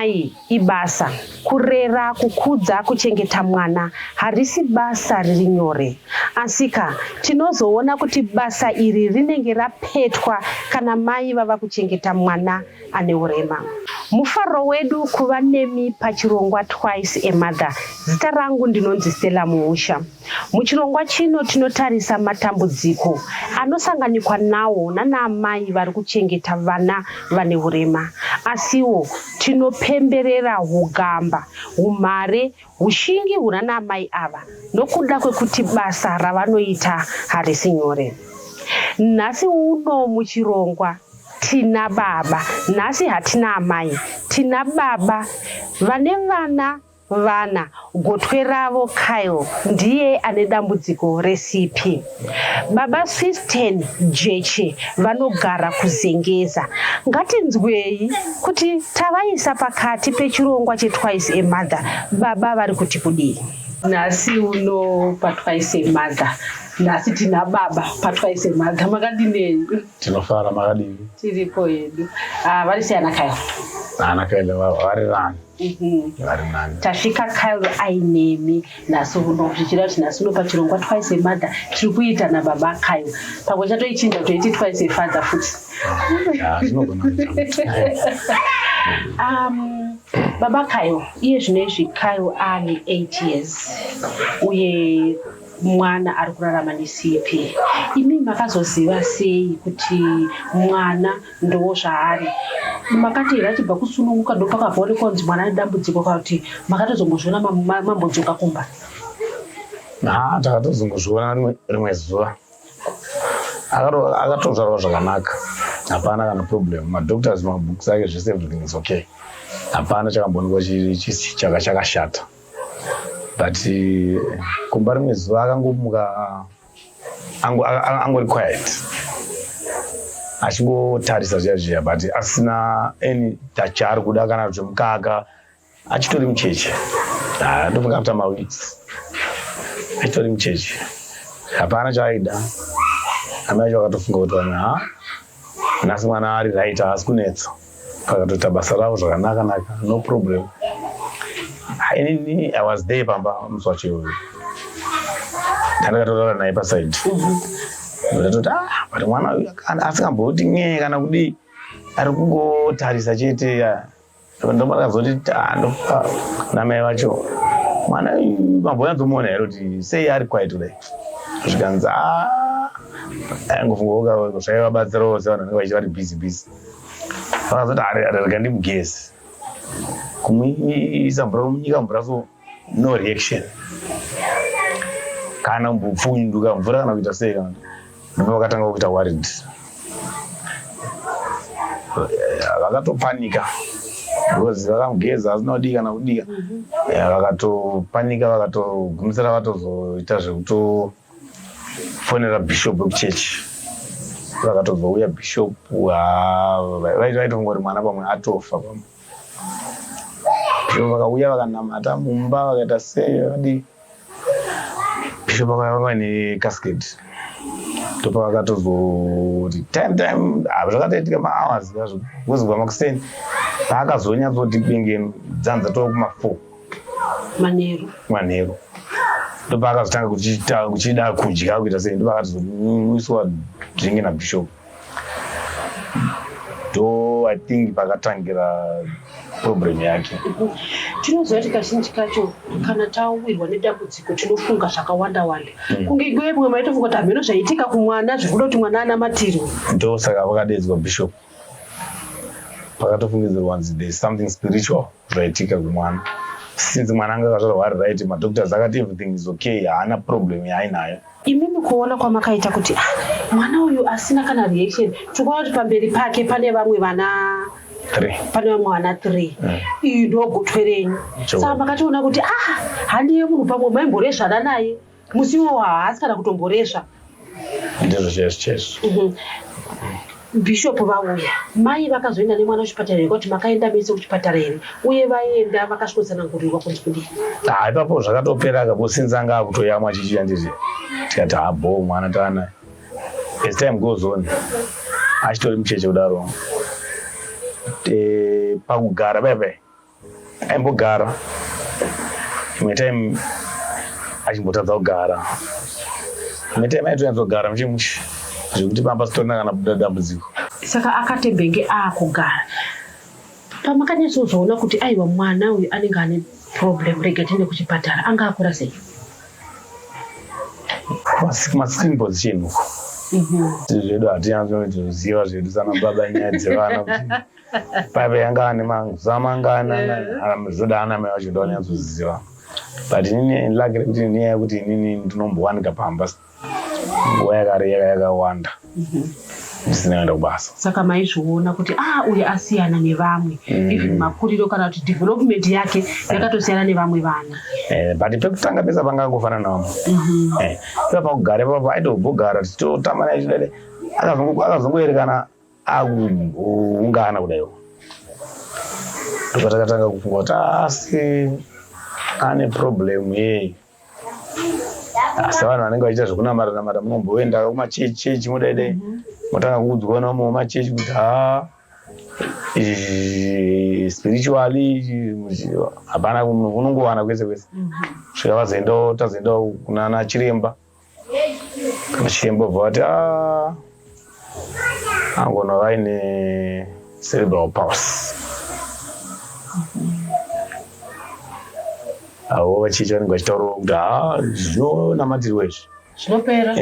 mai ibasa. Kurera, kukudza, kuchengeta mwana harisi basa riri nyore. Asika tinozoona kuti basa iri rinenge rapetwa kana mai vava kuchengeta mwana ane urema. Mufaro wedu kuva nemi pachirongwa Twice a Mother. Zita rangu ndinonzi Stella Muusha. Muchirongwa chino tinotarisa matambudziko anosanganikwa nawo nanaamai vari kuchengeta vana vane urema. Asiwo tinopemberera hugamba, humare, hushingi huna naamai ava nokuda kwekuti basa ravanoita harisi nyore. Nhasi uno muchirongwa tina baba, nhasi hatina amai, tina baba vane vana. Gotwe ravo Kyle ndiye ane dambudziko resipi. Baba Swisten Jeche vanogara kuzengeza. Ngatinzwei kuti tavaisa pakati pechirongwa cheTwice a Mother baba vari kuti kudii. Nhasi uno paTwice a Mother. Nhasi tina baba paTwice a Mother. Makadinei? Tinofara makadini. Tiripo yedu. Vari sei ana Kyle? Ana Kyle vari rani. Vari nani. Tasvika Kyle ainemi nhasi uno zvichida kuti nhasi uno pachirongwa Twice a Mother tiri kuita nababa Kyle. Pamwe chatoichinja toiti Twice a Father futi. Baba Kyle, iye zvinezvi Kyle ane 8 years. Uye mwana ari kurarama neCP. Imi makazoziva sei kuti mwana ndo zvaari? Makatera achibva kusununguka ndo pakabva kunzi mwana ane dambudziko kuti makatozongozviona mambodzoka kumba? Takatozongozviona rimwe zuva. Akatozvarwa zvakanaka. Hapana kana problem. Madoctors mabooks ake zvese everything is okay. Hapana chakamboonekwa chakashata. But kumba rimwe zuva akangomuka angori quiet. Achingotarisa zviya but asina any chaari kuda kana zvemukaka. Achitori mucheche. Ndofunga after weeks. Achitori mucheche. Hapana chaaida. Amai acho akatofunga kuti vana nhasi mwana ari right haasi kunetsa. Pakatoita basa ravo zvakanaka, no problem. I was there pamba musi wacho. Ndakatotaura naye paside. Ndakatoti but mwana uyu asingamboti nye kana kudii ari kungotarisa chete. Ndomazoti ndopa namai vacho mwana uyu mamboyanzomuona here kuti sei ari quiet kudai. Zvikanzi aingofunga zvaivabatsira vose vanhu vanenge vachiva vari busy. Vakazoti rega ndimugezi. Kumuisa mvura munyika mvura so no reaction. Kana mbopfunduka mvura kana kuita sei kana. Ndipo vakatanga kuita worried. Vakatopanika. Because vakamugeza asina kudii kana kudika. Vakatopanika vakatogumisira vatozoita zvekutofonera bishop wekuchechi. Vakatozouya bishop vaitongori mwana pamwe atofa pamwe. Bishop vakauya vakanamata mumba vakaita sei vakadii. Bishop vakava necasket. Topa vakatozoti time zvakatoitika mahours kuzi kwamakuseni paakazonyatsoti bengeni dzanza tokuma4 manheru. Ndopa akazotanga kuchida kudya kuita sei. Ndopa akatozoiswa dringi nabishop. Do I think pakatangira problem yake. Tinoziva kuti kazhinji kacho kana tawirwa nedambudziko tinofunga zvakawanda. Kunge igwebwe maitofunga kuti hameno zvaitika kumwana zvikuda kuti mwana anamatirwe. Ndo saka vakadedzwa bishop. Pakatofungidzirwa kuti there is something spiritual zvaitika kumwana. Since mwana anga akazvarwa ari right, madoctors akati everything is okay, haana problem yaainayo. Imimi kuona kwamakaita kuti mwana uyu asina kana reaction. Tikaona kuti pamberi pake pane vamwe vana 3. Iyi ndo gotwe renyu. Saka makationa kuti haniye munhu pamwe maimborezvana naye. Musiwo haasi kana kutomborezva. Ndizvo chezvo. Bishop vauya. Mai vakazoenda nemwana kuchipatara here kuti makaenda mese kuchipatara here. Uye vaenda vakasvotsanangurirwa kunzi kudii. Ipapo zvakatopera akaposinza anga akutoyamwa achichiya ndizvo. Tikati mwana tana. As time goes on. Achitori mucheche kudaro. Pakugara bebe aimbogara imwe time achimbotadza kugara, imwe time aitonyadzogara muchimusha zvekuti pamba sitorina kana buda dambudziko. Saka akatembenge akugara pamakanyatsozoona kuti aiwa mwana uyu anenge ane problem, rega tiende kuchipatara, anga akura sei? Ma16 position uko zvedu hatinyatsoniziva zvedu sana baba nyaya dzevana kuti baba yanga ane mazamangana zvoda ana mai vacho ndavanyatsoniziva, but inini ndilakire kuti nyaya yekuti inini ndinombowanika pamba nguva yakawanda ndisina kuenda kubasa. Saka maizviona kuti uyu asiyana nevamwe, even makuriro kana kuti development yake yakatosiyana nevamwe vana. But pekutanga pesa pangangofanana navo. Pakugara papo aitobogara tichitotamba naye chidade akazongoerekana akuungana kudaio. Ndopatakatanga kufunga kuti asi ane problem yei. Asi vanhu vanenge vachiita zvekunamata munomboenda kumachechi mudaidai motanga kuudzwa namo machechi kuti spiritually hapana unongowana kwese kwese. Svika tazoendawo kunana chiremba, kana chiremba bva vati angona vaine cerebral palsy. Avo vachechi vanenge vachitaurawo kuti zvinonamatirwa izvi zvinopera.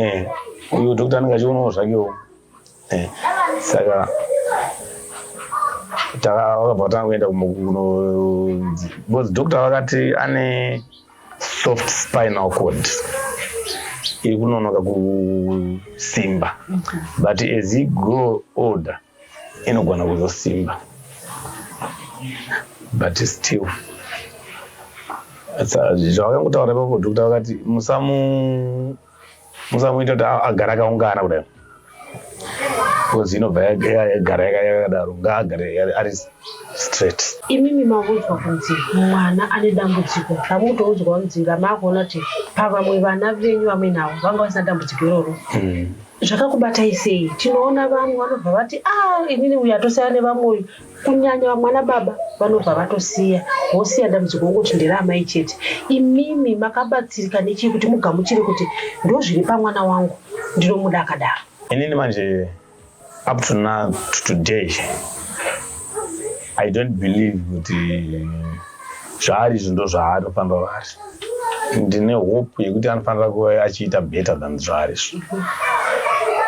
Uyu dhokta anenge achionawo zvakewo. Saka vakabva tanga kuenda because dhokta vakati ane soft spinal cord iri kunonoka kusimba, but as he grow older inogona kuzosimba, but still zvavakangotaura ipapo dhokta vakati musamuita kuti agara akaungana kudai, because inobva yagara yakadaro, ngaagare ari straight. Imimi makuudzwa kunzi mwana ane dambudziko, ramutoudzwa kunzi ramakuona kuti pavamwe vana venyu vamwe navo vanga vasina dambudziko iroro, zvakakubatai sei? Tinoona vamwe vanobva vati inini uyu atosiyana nevamwe uyu, kunyanya mwana baba vanobva vatosiya vosiya dambudziko ngokuti nderamai chete. Imimi makabatsirika nechii kuti mugamuchire kuti ndozviri pamwana wangu ndinomuda akadaro? Inini manje up to now, to today, I don't believe kuti zvaari zvindo zvaanofanira vari. Ndine hope yekuti anofanira kuva achiita better than zvaari izvo.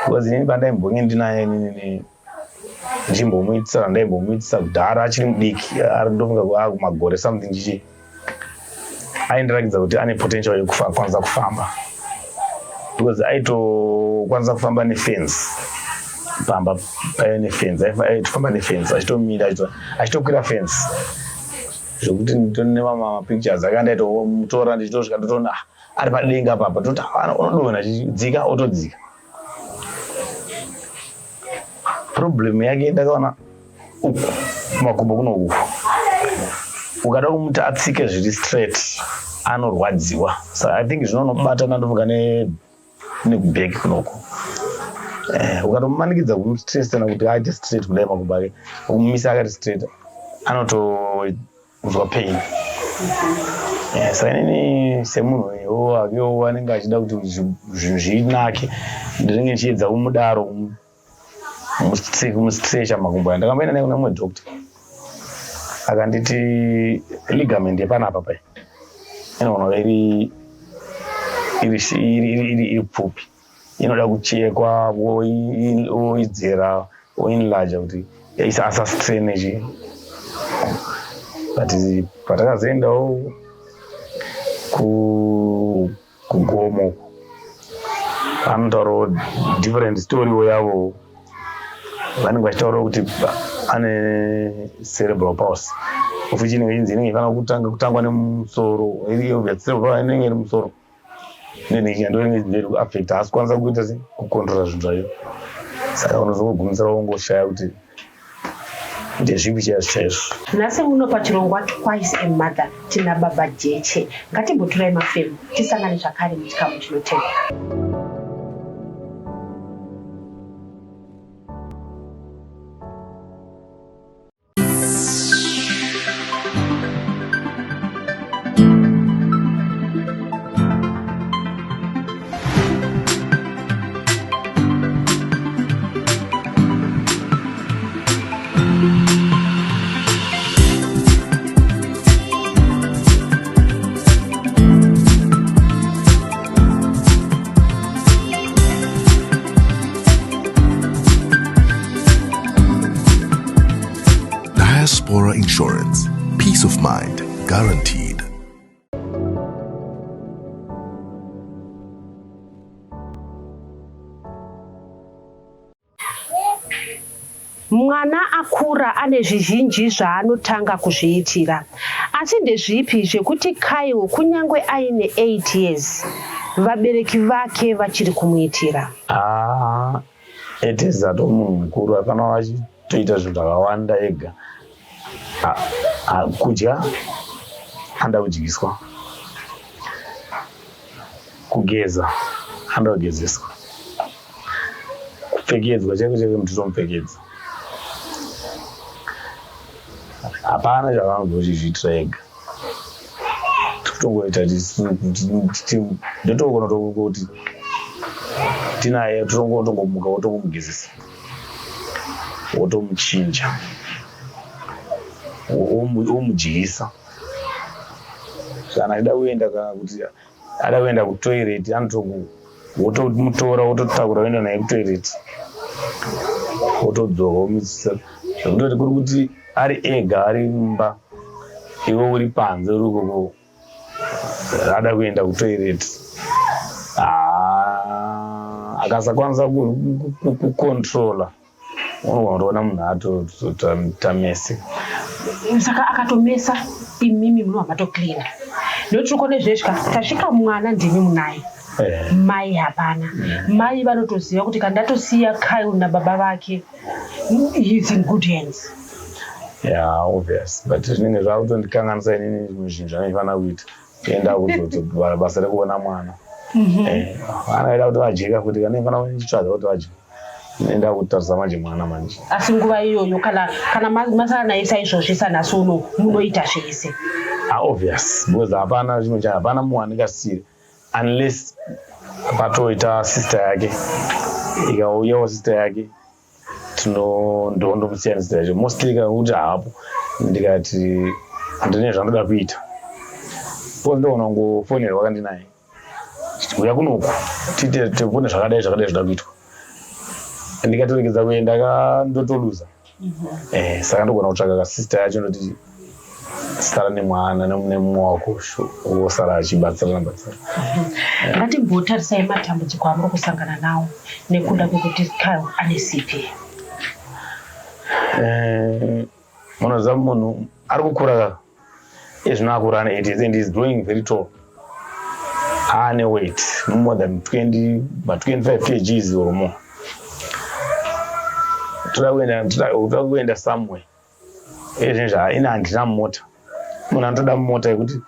Because inini pandaimbonge ndinaye inini ndaimbombomuitisa kudhara achiri mudiki, ndofunga kumagore something chichi, aindirakidza kuti ane potential yekukwanisa kufamba, because aitokwanisa kufamba nefence pamba paine fence, aitofamba nefence achitomira achitokwira fence, zvokuti ndine mapictures akandaitomutora ndichitosvika ndotoona ari padenga papa toti unodonha achidzika otodzika. Problem yake ndakaona uku makumbo kuno uku, ukada kumuti atsike zviri straight anorwadziwa, so I think zvinonobatana ndofunga nekubheki kunoko. Ukatomumanikidza kumustressana kuti aite straight kudai makumbo ake, kumumisa akati straight anotozwa pain. Saka inini semunhu akewo anenge achida kuti zvinhu zvinake, ndinenge ndichiedza kumudaro kumustretcha makumbo ake. Ndakamboenda naye kuna mumwe dhokta akanditi ligament yepanapa pai inoona iri pfupi, inoda kuchekwa woidzera woinlarge kuti asastrain ichi. But patakazoendawo kugomo anotaurawo different story yavo, vanenge vachitaurawo kuti ane cerebral palsy, ufichi inenge ifanira kutangwa nemusoro, cerebral inenge iri musoro, ndoinenge kuaffecta, asi kwanisa kuita kucontrola zvinhu zvayo. Saka unozongogumisira wongoshaya kuti ndezvipi chaizvo. Nhasi muno pachirongwa Twice a Mother tina baba Jeche. Ngatimboturai mafemu tisangane zvakare muchikamu chinotevera. Peace of mind guaranteed. Mwana akura ane zvizhinji zvaanotanga kuzviitira. Asi ndezvipi zvekuti Kyle kunyangwe aine 8 years vabereki vake vachiri kumuitira? Etiza to munhu mukuru apana vachitoita zvinhu zvakawanda ega. Kudya anda kudyiswa, kugeza anda kugezeswa, kupfekedzwa chaiko chaiko muti tomupfekedza. Hapana zvavanozozviitira ega. Totongoita ndotogona kuti tinaye totongomuka wotongomugezesa, wotomuchinja, womudyisa. Kana achida kuenda kutoilet wotomutora wototakura woenda naye kutoilet, wotodzoka womuisisa. Zvekutoti kuri kuti ari ega ari mumba, iwe uri panze uri ukoko ada kuenda kutoilet, akasakwanisa kukontrola unoona munhu atotamese. Saka akatomesa imimi munhu wamatoklina. Ndotirikone zvesha tasvika mwana ndimi munaye. Mai hapana. Mai vanotoziva kuti kana ndatosiya Kyle nababa vake, he is in good hands. Yeah, obvious. But zvinenge zvakutondikanganisa inini zvimwe zvinhu zvanofanira kuita. Kuenda kuzoto basa rekuona mwana. Vanoida kuti vajeka kuti kana ifana kuchitsvaga kuti vajeka. Nenda kutarisa manje mwana manje. Asi nguva iyoyo kana masana naye saizvozvi sanhasi uno munoita zvese. Obvious. Because hapana zvimwe hapana munhu anengasiri unless patoita sister yake. Ikauyawo sister yake ndomusiyana yacho. Mostly kuti hapo ndikati ndine zvandoda kuita. Po ndoona ngofonerwa kandinaye. Uya kunoku tine zvakadai zvoda kuitwa. Ndikatoregedza kuenda ndotoluza. Saka ndogona kutsvaga kasister yacho ndoti sara nemwana nemumwe wako wosara achibatsirana. Ngatimbotarisai matambudziko amuri kusangana nawo nekuda kwekuti Kyle ane CP. Munoziva munhu ari kukura ezvino akura ane 8 years and is growing very tall. Ane weight more than 25 kgs or more. Toda kuenda somewhere. Ina handina mota. Munhu anotoda mota yekuti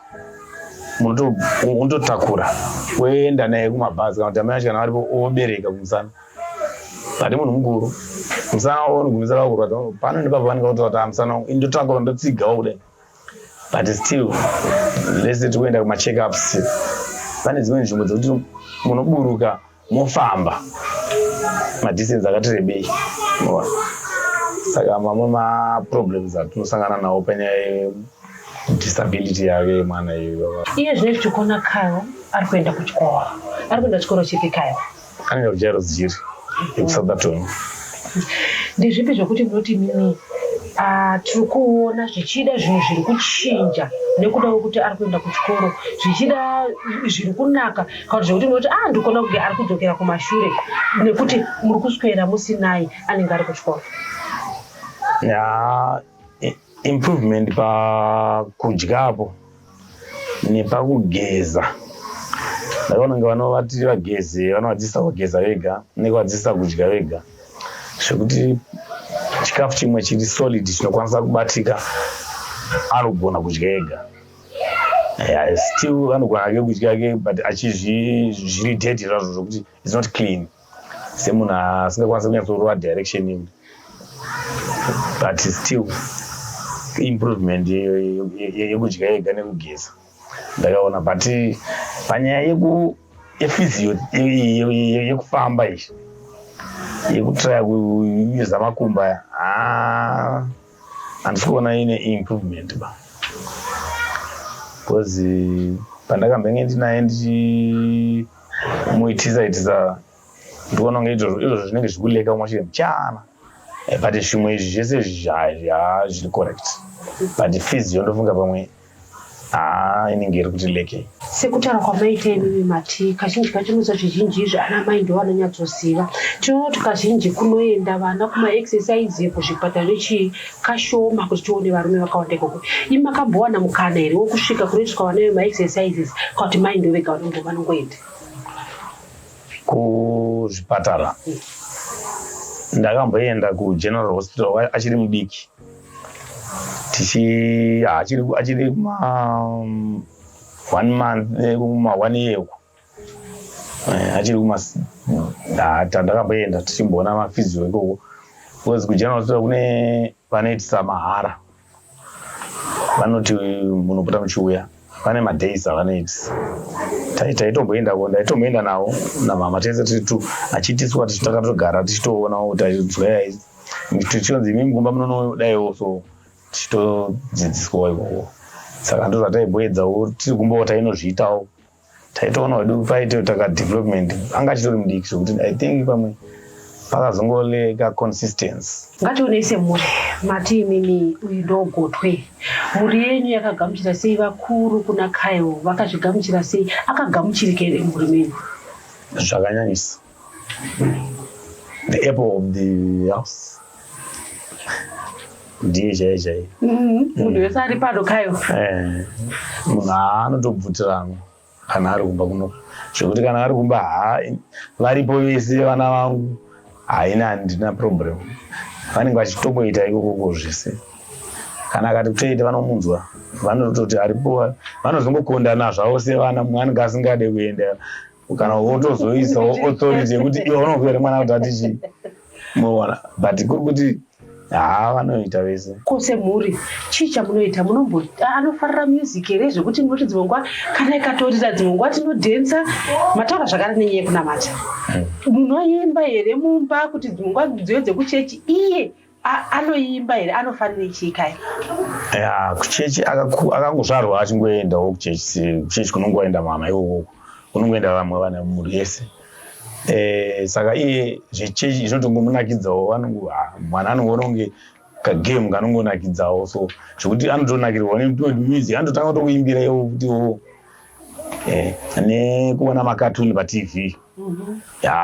munhu unototakura woenda naye kumabhazi kana kuti amai acho kana varipo obereka kumusana. Ati munhu mukuru musana unogumisa vakurwadza pano nepapo vanenge kutaura musana indotakura ndotsigawo kudai. But still let's say tokuenda kuma-check-ups, pane dzimwe nzvimbo dzekuti munoburuka mofamba madistance akati rebei. Saka mamwe maproblems atinosangana nawo panyaya disability yake mwana iyoyo. Iye zvino tikuona Kyle ari kuenda kuchikoro. Ari kuenda chikoro chipi Kyle? Anoenda kuJairos Jiri ekuSouthampton. Ndezvipi zvokuti munoti mimi tiri kuona zvichida zvinhu zviri kuchinja nekuda kwekuti ari kuenda kuchikoro, zvichida zviri kunaka kana zvekuti munoti ndikuona kuti ari kudzokera kumashure nekuti muri kuswera musinaye anenge ari kuchikoro? Improvement pakudyapo nepakugeza. Ndakaona nga vanovati vageze vanovadzisa kugeza vega nekuvadzisa kudya vega, zvekuti chikafu chimwe chiri solid chinokwanisa kubatika anogona kudya ega. Still anogona ke kudya ke but achizviri dirty zvazvo zvokuti it's not clean. Semunhu asingakwanisa kunyatsorova direction, but still improvement yekudya ega nekugeza ndakaona. But panyaya yephysio yekufamba izvi yekutraya kuyuza makumba handisi kuona ine improvement ba, because pandakambenge ndinaye ndichimuitisa ndikuona kunge izvozvo zvinenge zvikuleka kumashire muchana. But zvimwe izvi zvese zviri correct. but physio ndofunga pamwe inenge iri kuti leke. Sekutaura kwamaita imimi Mati, kazhinji kacho zvizhinji izvi ana mai ndiwo anonyatsoziva. Tinoona kuti kazhinji kunoenda vana kumaexercise kuzvipatara kashoma kuti tione varume vakawanda ikoko. Imi makambowana mukana here wokusvika kunoitwa vana vemaexercises kana kuti mai ndiwo vega vanongoenda? Kuzvipatara ndakamboenda kuGeneral Hospital achiri mudiki. Achiri 1 month 1 year achiri ndakamboenda tichimboona mafizio ikoko because kuGeneral Hospital kune vanoitisa mahara, vanoti munopota muchiuya, pane madays avanoitisa. Taitomboenda nawo namama tese tiritu achiitiswa tichitakatogara tichitoona kuti achidzwai tichionzi imi mugomba munonodaiwo so tichitodzidziswa ikoko. Saka ndo zvataiboedzawo tiri kumbowo tainozviitawo taitoona kuti paite taka development anga achitori mudiki zvokuti I think pamwe pakazongoleka consistency. Ngationese muri Mati imimi ndogotwe. Muri yenyu yakagamuchira sei vakuru kuna Kaiwo, vakazvigamuchira sei, akagamuchirike here muri menyu? Zvakanyanyisa. The apple of the house. Ndiye chai. Munhu wese ari pano Kaiwo. Munhu anotobvutirana kana ari kumba kuno. Zvekuti kana ari kumba varipo vese vana vangu handina problem. Vanenge vachitomboita ikoko zvese. Kana akati kutoita vanomunzwa, vanototi aripo, vanozongokondana zvavo sevana, mumwe anenge asingade kuenda. Kana wotozoisawo authority yekuti iwe unobvere mwana kuti atichi muona, but kuri kuti vanoita vese. Kose muri chii chamunoita? Anofarira music here zvekuti munoti dzimwe nguva kana ikatorira dzimwe nguva tinodhensa? Mataura zvakare nenyaya yekunamata. Munoimba here mumba kuti dzimwe nguva dziyo dzekuchechi iye anoimba here, anofanira chii Kai? Kuchechi akangozvarwa achingoendawo kuchechi kunongoenda mama ikoko, kunongoenda vamwe vana muri yese. Saka iye zvechechi zvinotongomunakidzawo, mwana anongoona kunge kagame kanongonakidzawo, so zvokuti anotonakirwa nemusic, anototanga kutokuimbira iwo kutiwo nekuona makatuni paTV.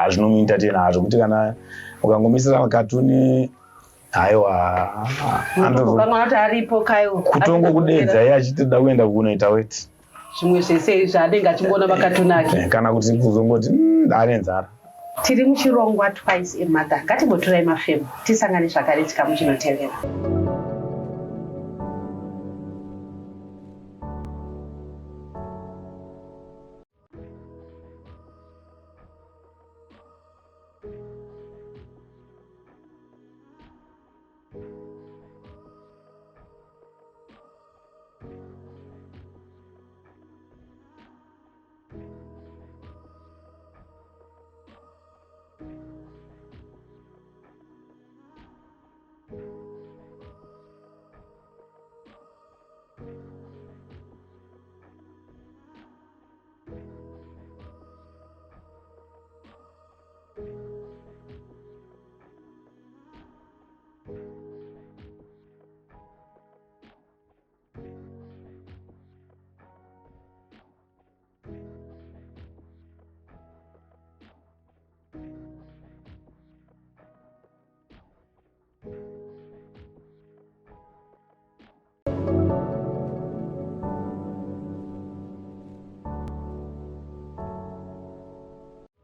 Zvinomuita tena zvokuti kana ukangomisira makatuni aiwa aripo Kaiwo kutongokudedza iye achitoda kuenda kunoita weti zvimwe zvese zvaanenge achingona makatuni ake, kana kuti kuzongoti ane nzara. Tiri muchirongwa Twice in Mother. Ngatimbotorai mafemu tisangane zvakare chikamu chinotevera.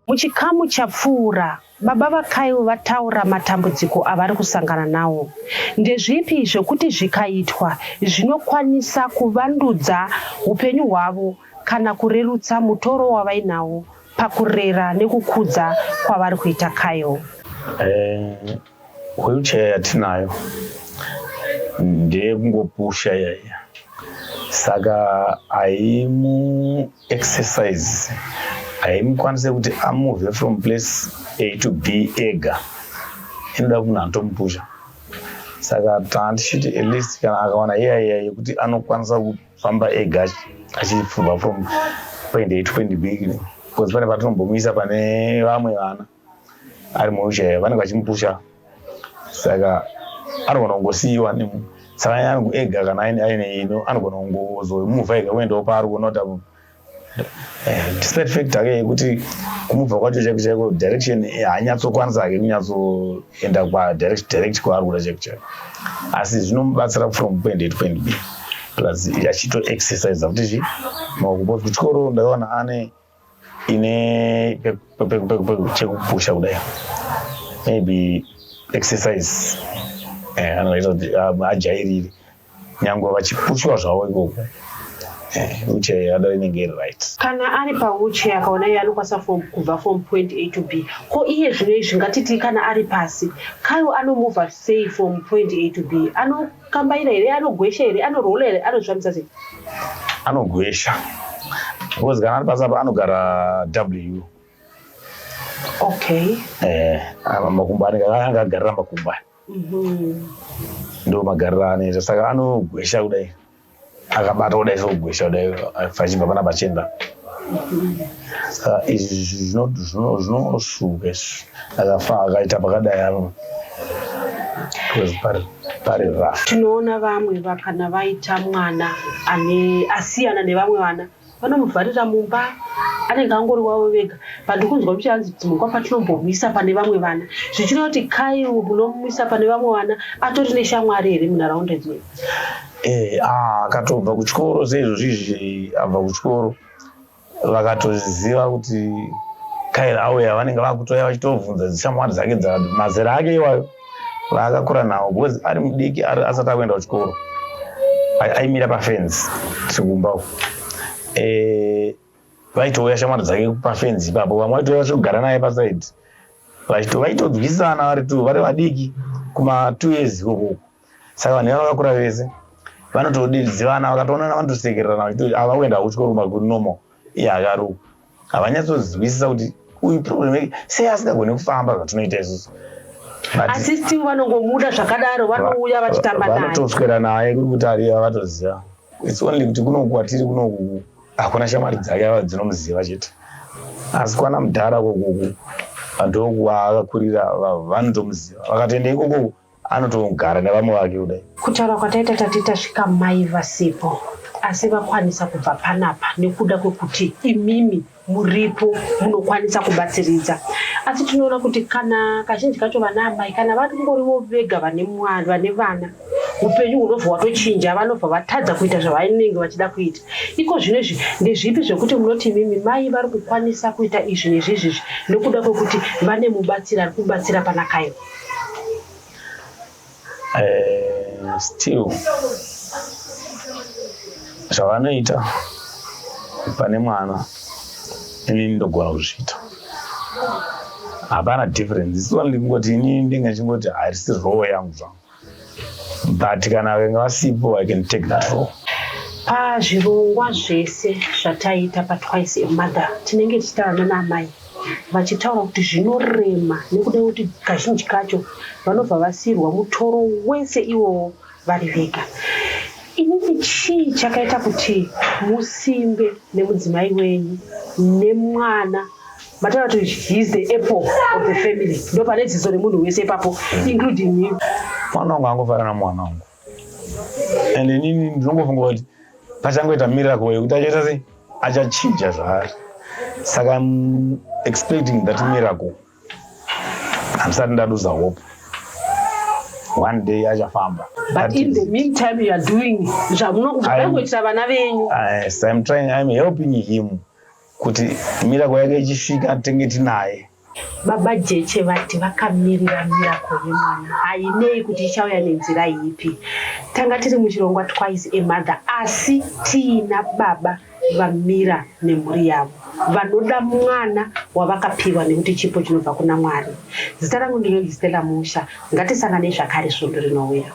Muchikamu chapfuura, baba vaKaiwo vataura matambudziko avari kusangana nawo. Ndezvipi zvokuti zvikaitwa zvinokwanisa kuvandudza upenyu hwavo kana kurerutsa mutoro wavainawo pakurera nekukudza kwavari kuita Kaiwo? Wheelchair yatinayo ndeyekungopusha yaya. Saka aimu exercise, aimukwanise kuti amove from place A to B ega, inoda kuti antomupusha. Saka tandichiti at least kana akawana iyaya yekuti anokwanisa kufamba ega achifamba from point A to point B, because pane patinombomuisa pane vamwe vana ari muwheelchair vanenge vachimupusha. Saka anogona kungosiyiwa saka yangu ega kana aine ino anogona kungozomuvha ikaendawo paari kunota despite fact ake yekuti kumubva kwacho chaiko chaiko direction haanyatsokwanisa ake kunyatsoenda direct kwaari kuda chaiko chaiko asi zvinomubatsira from point A to point B plus achito exercise kuti maoko kuchikoro ndaona ane ine chekupusha kudai maybe exercise anoita kuti ajairire nyangwe vachipushwa zvavo ikoko wheelchair yado inenge iri right. Kana ari pawheelchair akaona iye anokwanisa kubva from point A to B, ko iye zvinezvi ngatiti kana ari pasi Kayo anomuvha sei from point A to B? Anokambaira here, anogwesha here, anorola here, anozvambisa sei? Anogwesha because kana ari pasi apa anogara W. Okay. Makumbo anenge akagarira makumbo ndo magarira anoita saka anogwesha kudai akabata kudai sokugwesha kudai vachibva pana pachenda saka izvi zvinoshuka akafa akaita pakadai ano pari rough. Tinoona vamwe kana vaita mwana asiyana nevamwe vana vanomuvharira mumba anenge angori wavo vega pandikunzwa kuti anzi dzimukwa patinombomisa pane vamwe vana zvichinoda kuti Kayo munomumisa pane vamwe vana atori neshamwari here munharaunda dzino? Akatobva kuchikoro seizvozvizvi abva kuchikoro vakatoziva kuti Kayo auya vanenge vakutoya vachitovhunza dzishamwari dzake mazera ake iwayo vaakakura nawo because ari mudiki asati akuenda kuchikoro aimira pafenzi tikumbawo vaitouya shamwari dzake pafenzi ipapo vamwe vaitouya vachigara naye pasaidi vaitodzwisana vari vadiki kuma 2 years ikoko saka vanhu vakakura vese vanotodidzivana vakatoonana vanotosekererana vachiti avakuenda kuchikoro maguri normal iye akaruka havanyatsodzwisisa kuti uyu problem sei asingagoni kufamba zvatinoita isusu asi still vanongomuda zvakadaro vanouya vachitamba naye vanotoswera naye kuri kuti ariya vatoziva it's only kuti kunoku kwatiri kunoku hakuna shamwari dzake dzinomuziva chete asi kwana mudhara kokuku vantu akakurira vanotomuziva vakatoenda ikoko anotogara nevamwe vake kudai. Kutaura kwataita tati tasvika mai vasipo asi vakwanisa kubva panapa nekuda kwekuti imimi muripo munokwanisa kubatsiridza asi tinoona kuti kana kazhinji kacho vana amai kana varingoriwo vega vane vana upenyu hunobva watochinja vanobva vatadza kuita zvavanenge vachida kuita iko zvinezvi ndezvipi zvekuti munoti imimi mai vari kukwanisa kuita izvi nezvizvi nekuda kwekuti vane mubatsira ari kubatsira pana Kayo? Still zvavanoita pane mwana inini ndogona kuzviita hapana difference isi only kungoti inini ndinge chingoti harisi role yangu zvangu but kana venga vasipo I can take that role. Pazvirongwa zvese zvataita paTwice a Mother tinenge tichitaura naamai vachitaura kuti zvinorema nekuda kuti kazhinji kacho vanobva vasirwa mutoro wese iwowo vari vega. Inini chii chakaita kuti musimbe nemudzimai wenyu nemwana mataura kuti he is the apple of the family ndo pane dzidzo remunhu wese ipapo including you? Mwana wangu angofanana mwana wangu and inini ndinongofunga kuti pachangoita miracle yekuti achaita sei achachinja zvaari saka I'm expecting that miracle. Handisati ndadusa hope one day achafamba. But in the meantime you are doing zvamunongoita vana venyu. Yes, I'm helping him kuti miracle yake ichisvika tenge tinaye. Baba Jeche vati vakamirira miracle yemwana hainei kuti ichauya nenzira ipi. Tanga tiri muchirongwa Twice a Mother asi tiina baba vamira nemhuri yavo vanoda mwana wavakapiwa nekuti chipo chinobva kuna Mwari. Zita rangu ndiro Stella Musha. Ngatisangane zvakare svondo rinouya.